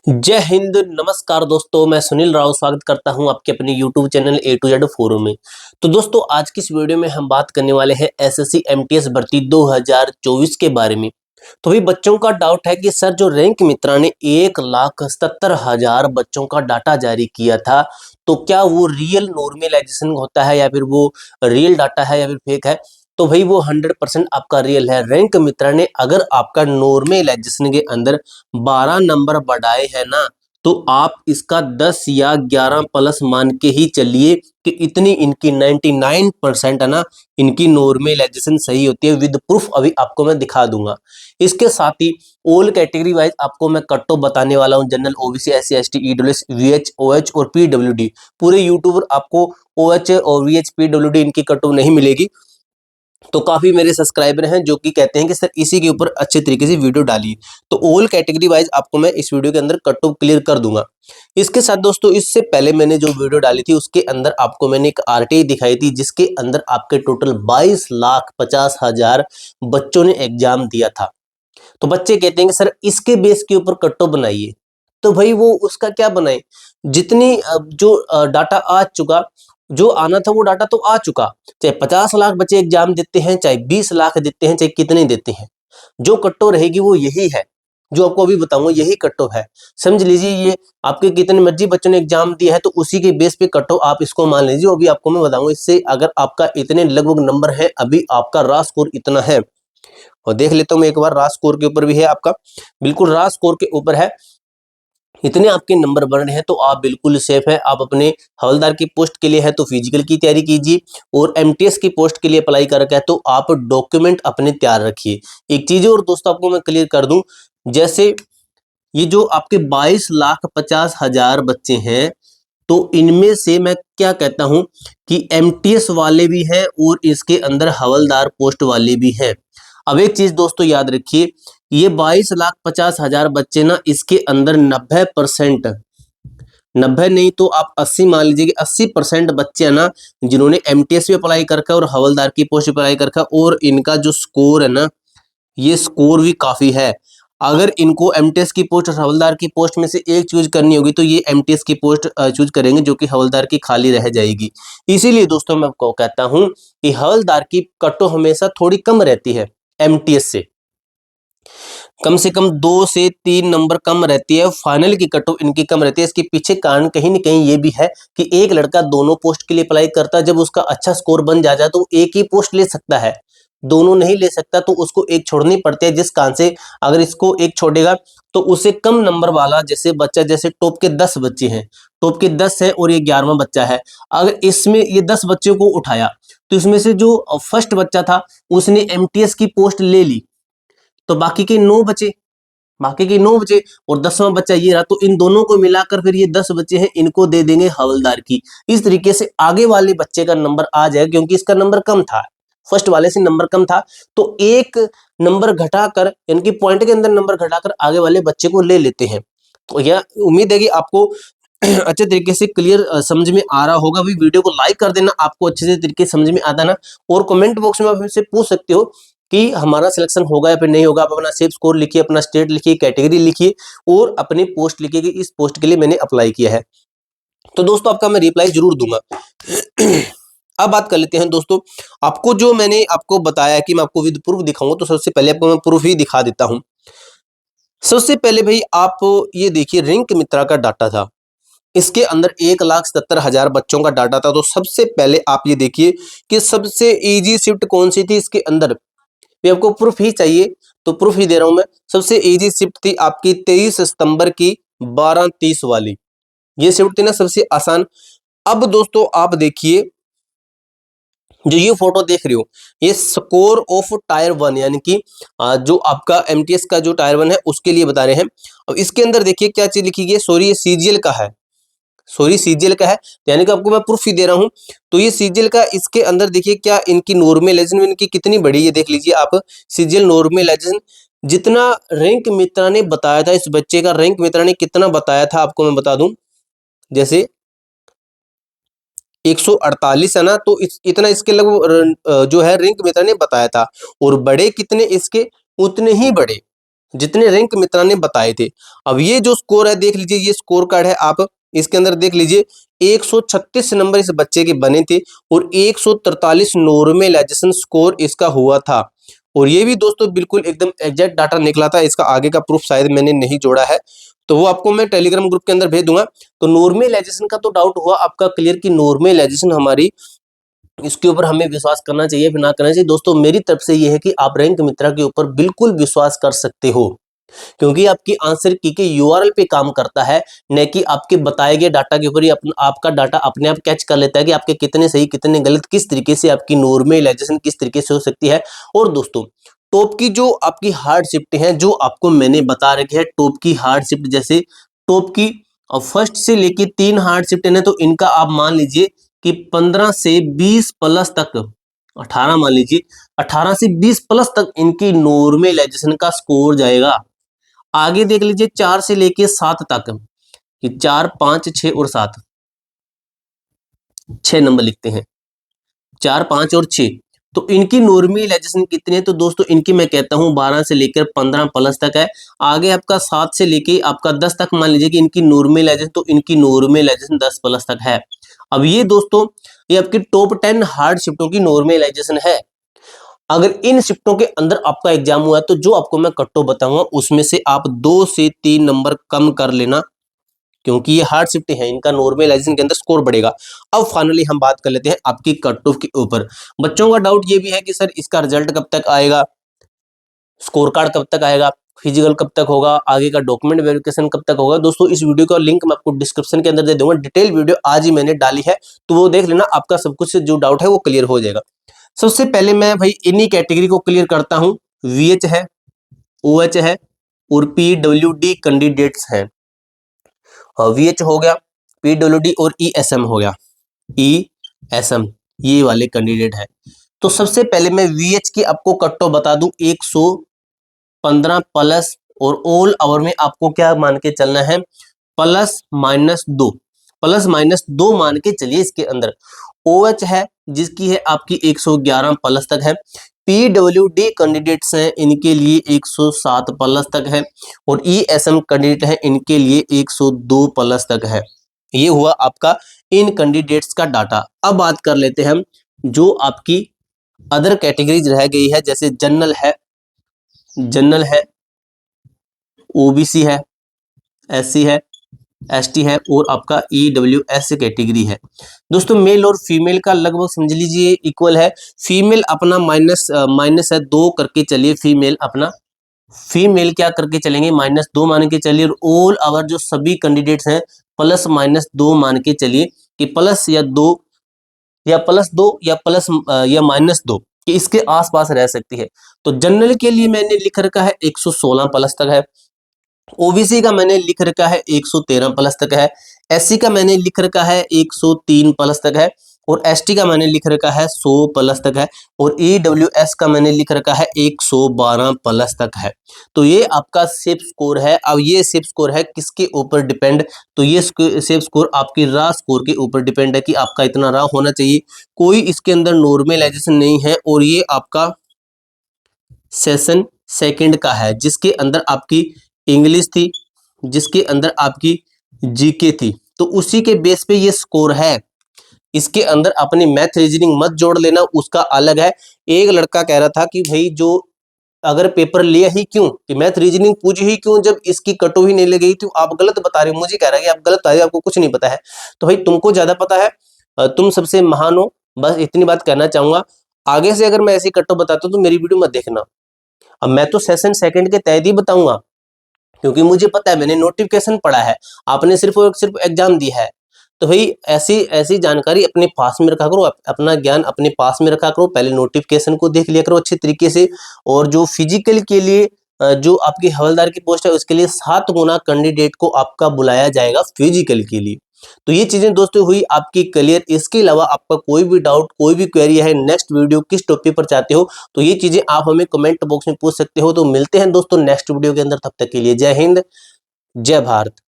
जय हिंद। नमस्कार दोस्तों, मैं सुनील राव स्वागत करता हूं आपके अपने YouTube channel A to Z forum में। तो दोस्तों, आज की इस वीडियो में हम बात करने वाले हैं एसएससी एमटीएस भर्ती 2024 के बारे में। तो भाई, बच्चों का डाउट है कि सर, जो रैंक मित्रा ने 1,77,000 बच्चों का डाटा जारी किया था, तो क्या वो रियल नॉर्मलाइजेशन होता है या फिर वो रियल डाटा है या फिर फेक है? तो भाई, वो 100% आपका रियल है। रैंक मित्रा ने अगर आपका नॉर्मलाइजेशन के अंदर 12 नंबर बढ़ाए हैं ना, तो आप इसका 10 या 11 प्लस मान के ही चलिए कि इतनी इनकी 99% है ना, इनकी नॉर्मलाइजेशन सही होती है। विद प्रूफ अभी आपको मैं दिखा दूंगा। इसके साथ ही ऑल कैटेगरी वाइज आपको मैं कट ऑफ बताने वाला हूं। General, OBC, SC, ST, EWS, VH, OH और पीडब्ल्यूडी। पूरे यूट्यूबर आपको ओएच और वीएच, पीडब्ल्यूडी इनकी कट ऑफ नहीं मिलेगी। तो काफी मेरे सब्सक्राइबर हैं जो कि कहते हैं कि सर, इसी के ऊपर अच्छे तरीके से वीडियो डालिए। तो ऑल कैटेगरी वाइज आपको मैं इस वीडियो के अंदर कट ऑफ क्लियर कर दूंगा। इसके साथ दोस्तों, इससे पहले मैंने जो वीडियो डाली थी उसके अंदर आपको मैंने एक आरटीआई दिखाई थी, जिसके अंदर आपके टोटल 22,50,000 बच्चों ने एग्जाम दिया था। तो बच्चे कहते हैं कि सर, इसके बेस के ऊपर कट ऑफ बनाइए। तो भाई, वो उसका क्या बनाए? जितनी जो डाटा आ चुका, जो आना था वो डाटा तो आ चुका। चाहे 50 लाख बच्चे एग्जाम देते हैं, चाहे 20 लाख देते हैं, चाहे कितने देते हैं, जो कट ऑफ रहेगी वो यही है। जो आपको अभी बताऊंगा यही कट ऑफ है। समझ लीजिए, ये आपके कितने मर्जी बच्चों ने एग्जाम दिया है, तो उसी के बेस पे कट ऑफ आप इसको मान लीजिए। अभी आपको मैं बताऊंगा, इससे अगर आपका इतने लगभग नंबर है, अभी आपका रा स्कोर इतना है, और देख लेता हूं मैं एक बार, रा स्कोर के ऊपर भी है आपका, बिल्कुल रा स्कोर के ऊपर है। इतने आपके नंबर बन रहे हैं तो आप बिल्कुल सेफ है। आप अपने हवलदार की पोस्ट के लिए है तो फिजिकल की तैयारी कीजिए, और एमटीएस की पोस्ट के लिए अप्लाई कर रखा है तो आप डॉक्यूमेंट अपने तैयार रखिए। एक चीज और दोस्तों आपको मैं क्लियर कर दूं, जैसे ये जो आपके 22,50,000 बच्चे हैं, तो इनमें से मैं क्या कहता हूं कि एमटीएस वाले भी हैं और इसके अंदर हवलदार पोस्ट वाले भी हैं। अब एक चीज दोस्तों याद रखिए, ये 22,50,000 बच्चे ना, इसके अंदर 90%, 90 नहीं तो आप 80 मान लीजिए कि 80% बच्चे हैं ना, जिन्होंने एमटीएस भी अप्लाई कर रखा है और हवलदार की पोस्ट अप्लाई कर रखा है, और इनका जो स्कोर है ना, ये स्कोर भी काफी है। अगर इनको एमटीएस की पोस्ट और हवलदार की पोस्ट में से एक चूज करनी होगी तो ये एमटीएस की पोस्ट चूज करेंगे, जो कि हवलदार की खाली रह जाएगी। इसीलिए दोस्तों मैं आपको कहता हूं कि हवलदार की कट ऑफ हमेशा थोड़ी कम रहती है एमटीएस से कम 2 से 3 नंबर कम रहती है। फाइनल की कट ऑफ इनकी कम रहती है। इसके पीछे कारण कहीं न कहीं ये भी है कि एक लड़का दोनों पोस्ट के लिए अप्लाई करता है, जब उसका अच्छा स्कोर बन जाता है तो एक ही पोस्ट ले सकता है, दोनों नहीं ले सकता, तो उसको एक छोड़नी पड़ती है। जिस कारण से अगर इसको एक छोड़ेगा तो उसे कम नंबर वाला जैसे बच्चा, जैसे टॉप के 10 बच्चे हैं, टॉप के 10 है और ये 11वां बच्चा है, अगर इसमें ये 10 बच्चों को उठाया तो इसमें से जो फर्स्ट बच्चा था उसने एमटीएस की पोस्ट ले ली, तो बाकी के 9 बचे और 10वां बच्चा ये रहा, तो इन दोनों को मिलाकर फिर ये 10 बच्चे हैं, इनको दे देंगे हवलदार की। इस तरीके से आगे वाले बच्चे का नंबर आ जाएगा, क्योंकि इसका नंबर कम था, फर्स्ट वाले से नंबर कम था, तो एक नंबर घटाकर, इनकी पॉइंट के अंदर नंबर घटाकर आगे वाले बच्चे को ले लेते हैं। तो यह उम्मीद है कि आपको अच्छे तरीके से क्लियर समझ में आ रहा होगा। भी वीडियो को लाइक कर देना, आपको अच्छे से तरीके से समझ में आता ना, और कमेंट बॉक्स में आप हमसे पूछ सकते हो कि हमारा सिलेक्शन होगा या फिर नहीं होगा। आप अपना सेफ स्कोर लिखिए, अपना स्टेट लिखिए, कैटेगरी लिखिए और अपनी पोस्ट लिखिए कि इस पोस्ट के लिए मैंने अप्लाई किया है। तो दोस्तों, आपका मैं रिप्लाई जरूर दूंगा। अब बात कर लेते हैं दोस्तों, आपको जो मैंने आपको बताया कि मैं आपको विद प्रूफ दिखाऊंगा, तो सबसे पहले आपको मैं प्रूफ ही दिखा देता हूं। सबसे पहले भाई, आप ये देखिए, रैंक मित्रा का डाटा था, इसके अंदर 1,77,000 बच्चों का डाटा था। तो सबसे पहले आप ये देखिए कि सबसे इजी शिफ्ट कौन सी थी इसके अंदर। भी आपको प्रूफ ही चाहिए तो प्रूफ ही दे रहा हूं मैं। सबसे इजी शिफ्ट थी आपकी 23 सितंबर की 12:30 वाली, ये शिफ्ट थी ना सबसे आसान। अब दोस्तों आप देखिए, जो ये फोटो देख रहे हो, ये स्कोर ऑफ टायर 1, यानी कि जो आपका एमटीएस का जो टायर 1 है उसके लिए बता रहे हैं। अब इसके अंदर देखिए क्या चीज लिखी गई है, सॉरी ये सीजीएल का है, सॉरी सीजीएल का है, यानी कि आपको मैं प्रूफ ही दे रहा हूं। तो ये सीजीएल का, इसके अंदर देखिए क्या इनकी नॉर्मलाइजेशन इनकी कितनी बड़ी है, देख लीजिए आप। सीजीएल नॉर्मलाइजेशन जितना रैंक मित्रा ने बताया था, इस बच्चे का रैंक मित्रा ने कितना बताया था आपको मैं बता दूं, जैसे 148 है ना, तो इतना इसके लगभग जो है रैंक मित्रा ने बताया था। और बड़े कितने इसके, उतने ही बड़े, जितने रैंक मित्रा ने बताए थे। अब ये जो स्कोर है देख लीजिए, ये स्कोर कार्ड है, आप इसके अंदर देख लीजिए 136 नंबर इस बच्चे के बने थे और 143 नॉर्मलाइजेशन स्कोर इसका हुआ था। और ये भी दोस्तों बिल्कुल एकदम एग्जैक्ट डाटा निकला था। इसका आगे का प्रूफ शायद मैंने नहीं जोड़ा है, तो वो आपको मैं टेलीग्राम ग्रुप के अंदर भेज दूंगा। तो नॉर्मलाइजेशन का तो डाउट हुआ आपका क्लियर कि नॉर्मलाइजेशन हमारी, इसके ऊपर हमें विश्वास करना चाहिए फिर ना करना चाहिए। दोस्तों मेरी तरफ से ये है कि आप रैंक मित्रा के ऊपर बिल्कुल विश्वास कर सकते हो, क्योंकि आपकी आंसर की के यूआरएल पे काम करता है, न कि आपके बताए गए डाटा के ऊपर ही आपका डाटा अपने आप कैच कर लेता है कि आपके कितने सही कितने गलत, किस तरीके से आपकी नॉर्मलाइजेशन किस तरीके से हो सकती है। और दोस्तों टॉप की जो आपकी हार्ड शिफ्ट है जो आपको मैंने बता रखी है, टॉप की हार्ड शिफ्ट, जैसे टॉप की फर्स्ट से लेके 3 हार्ड शिफ्ट है तो इनका आप मान लीजिए कि 15 से 20 प्लस तक, 18 मान लीजिए, 18 से 20 प्लस तक इनकी नॉर्मलाइजेशन का स्कोर जाएगा। आगे देख लीजिए 4 से लेके 7 तक, कि 4 5 6 और 7, 6 नंबर लिखते हैं, 4 5 और 6, तो इनकी नॉर्मलाइजेशन कितनी है? तो दोस्तों इनकी मैं कहता हूं 12 से लेकर 15 प्लस तक है। आगे आपका 7 से लेके आपका 10 तक मान लीजिए कि इनकी नॉर्मलाइजेशन, तो इनकी नॉर्मलाइजेशन 10 प्लस तक है। अब ये दोस्तों ये आपकी टॉप 10 हार्ड शिफ्टों की नॉर्मलाइजेशन है। अगर इन शिफ्टों के अंदर आपका एग्जाम हुआ तो जो आपको मैं कट ऑफ बताऊंगा उसमें से आप 2 से 3 नंबर कम कर लेना, क्योंकि ये हार्ड शिफ्ट है, इनका नॉर्मलाइजेशन के अंदर स्कोर बढ़ेगा। अब फाइनली हम बात कर लेते हैं आपकी कट ऑफ के ऊपर। बच्चों का डाउट ये भी है कि सर इसका रिजल्ट कब तक आएगा, स्कोर कार्ड कब तक आएगा, फिजिकल कब तक होगा, आगे का डॉक्यूमेंट वेरिफिकेशन कब तक होगा। दोस्तों इस वीडियो का लिंक मैं आपको डिस्क्रिप्शन के अंदर दे दूंगा, डिटेल वीडियो आज ही मैंने डाली है, तो वो देख लेना, आपका सब कुछ जो डाउट है वो क्लियर हो जाएगा। सबसे पहले मैं भाई इन्हीं कैटेगरी को क्लियर करता हूं। वीएच है, ओएच है और पीडब्ल्यूडी कैंडिडेट्स हैं। वीएच हो गया, पीडब्ल्यूडी और ईएसएम हो गया, ईएसएम ये वाले कैंडिडेट है। तो सबसे पहले मैं वीएच की आपको कट ऑफ बता दूं 115 प्लस, और ऑल ओवर में आपको क्या मान के चलना है, प्लस माइनस 2, प्लस माइनस 2 मान के चलिए। इसके अंदर ओएच है जिसकी है आपकी 111 प्लस तक है, पीडब्ल्यूडी कैंडिडेट्स हैं इनके लिए 107 प्लस तक है, और ईएसएम कैंडिडेट है इनके लिए 102 प्लस तक है। ये हुआ आपका इन कैंडिडेट्स का डाटा। अब बात कर लेते हैं हम जो आपकी अदर कैटेगरीज रह गई है, जैसे जनरल है, ओबीसी है, एससी है, एसटी है और आपका ईडब्ल्यूएस कैटेगरी है। दोस्तों मेल और फीमेल का लगभग समझ लीजिए इक्वल है। फीमेल अपना माइनस है 2 करके चलिए, फीमेल क्या करके चलेंगे, -2 मान के चलिए, और ऑल आवर जो सभी कैंडिडेट्स हैं +-2 मान के चलिए, कि प्लस या 2 या +2 या प्लस या -2 कि इसके आसपास रह सकती है। तो जनरल के लिए मैंने लिख रखा है 116 प्लस तक है, ओबीसी का मैंने लिख रखा है 113 प्लस तक है, एससी का मैंने लिख रखा है 103 प्लस तक है, और एसटी का मैंने लिख रखा है 100 प्लस तक है, और ईडब्ल्यूएस का मैंने लिख रखा है 112 प्लस तक है। तो ये आपका सेफ स्कोर है। अब ये सेफ स्कोर है किसके ऊपर डिपेंड, तो ये सेफ स्कोर आपकी रा स्कोर के ऊपर डिपेंड है कि आपका इतना रा होना चाहिए। कोई इसके अंदर नॉर्मलाइजेशन नहीं है, और ये आपका सेशन सेकंड का है जिसके अंदर आपकी इंग्लिश थी, जिसके अंदर आपकी जीके थी, तो उसी के बेस पे ये स्कोर है। इसके अंदर अपनी मैथ रीजनिंग मत जोड़ लेना, उसका अलग है। एक लड़का कह रहा था कि भाई जो अगर पेपर लिया ही क्यों, कि मैथ रीजनिंग पूछी ही क्यों जब इसकी कटो ही नहीं लग गई, तो आप गलत बता रहे हो। मुझे कह रहा है कि आप गलत बता रहे हो, आपको कुछ नहीं पता है। तो भाई तुमको ज्यादा पता है, तुम सबसे महान हो, बस इतनी बात कहना चाहूंगा। आगे से अगर मैं ऐसी कटो बताता हूँ तो मेरी वीडियो मत देखना। अब मैं तो सेशन सेकंड के तहत ही बताऊंगा, क्योंकि मुझे पता है, मैंने नोटिफिकेशन पढ़ा है, आपने सिर्फ और सिर्फ एग्जाम दिया है। तो भाई ऐसी ऐसी जानकारी अपने पास में रखा करो, अपना ज्ञान अपने पास में रखा करो। पहले नोटिफिकेशन को देख लिया करो अच्छे तरीके से, और जो फिजिकल के लिए जो आपकी हवलदार की पोस्ट है उसके लिए 7 गुना कैंडिडेट को आपका बुलाया जाएगा फिजिकल के लिए। तो ये चीजें दोस्तों हुई आपकी क्लियर। इसके अलावा आपका कोई भी डाउट, कोई भी क्वेरी है, नेक्स्ट वीडियो किस टॉपिक पर चाहते हो, तो ये चीजें आप हमें कमेंट बॉक्स में पूछ सकते हो। तो मिलते हैं दोस्तों नेक्स्ट वीडियो के अंदर, तब तक के लिए जय हिंद, जय भारत।